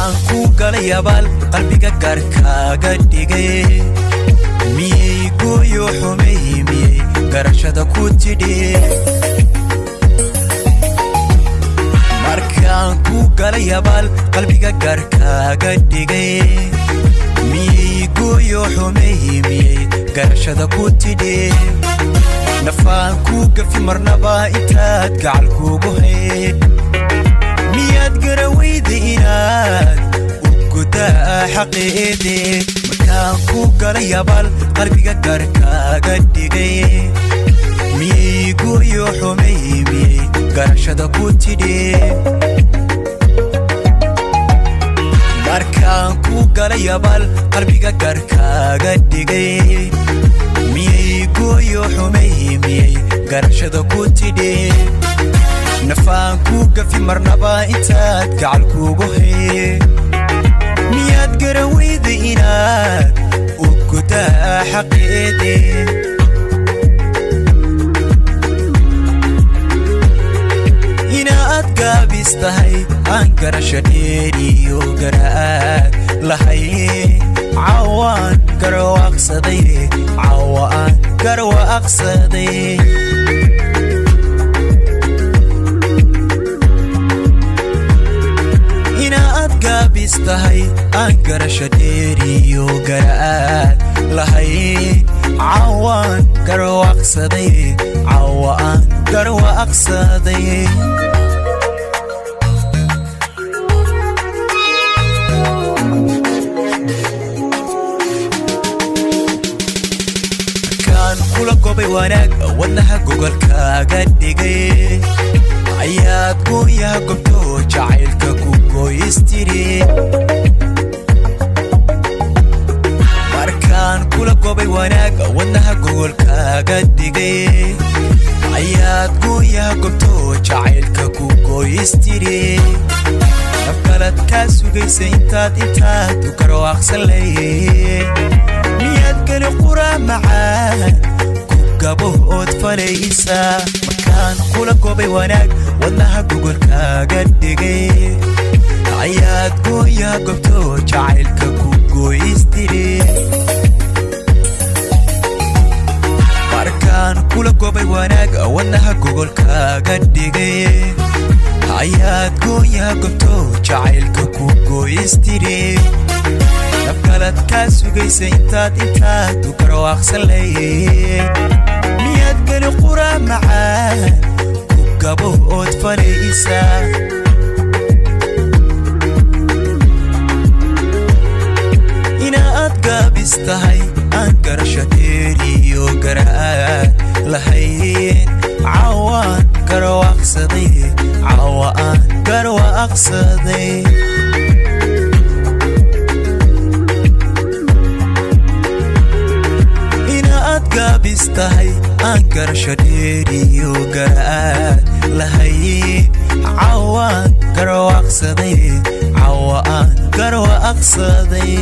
markaan ku galay abaal qalbiga gaarkaaga dhigay miyay gooyo xumay miyay garashada ku tidhi markaan ku galay abaal qalbiga gaarkaaga dhigay miyay gooyo xumay miyay garashada ku tidhi nafaan ku gafi marnaba intaad gacal kugu hayd miyaad garawayda inaad u gudaa xaqiiqdii markaan ku galay abaal qalbiga gaarkaaga dhigay miyay gooyo xumay miyay garashada ku tidhi markaan ku galay abaal qalbiga gaarkaaga dhigay miyay gooyo xumay miyay garashada ku tidhi nafaan ku gafi marnaba intaad gacal kugu hayd miyaad garawayda inaad u gudaa xaqiiqdii inaad gaabis tahay aan garasho dheer iyo garaad lahayn cawaan garwaaqsaday cawaan garwaaqsaday inaad gaabis tahay aan garasho dheer iyo garaad lahayn cawaan garwaaqsaday cawaan garwaaqsaday kula gobay wanaag wadnaha gogolkaaga dhigay ayaad gooyaha gobto jacaylka ku gooystiri markaan kula gobay wanaag wadnaha gogolkaaga dhigay ayaad gooyaha gobto jacaylka ku gooystiri nafkalad kaa sugaysa intaad u garwaaqsan lahayd miyaad geli qura macaan gabo ood falaysa markaan kula gobay wanaag wadnaha gogolkaaga dhigay ayaad gooyaha gobto jacaylka ku gooystiri markaan kula gobay wanaag wadnaha gogolkaaga dhigay ayaad gooyaha gobto jacaylka ku gooystiri nafkalad kaa sugaysa intaad u garwaaqsan lahayd miyaad geli qura macaan ku gabo ood falaysa inaad gaabis tahay aan garasho dheer iyo garaad lahayn cawaan garwaaqsaday cawaan garwaaqsaday gaabis tahay aan garasho dheer iyo garaad lahayn cawaan garwaaqsaday cawaan garwaaqsaday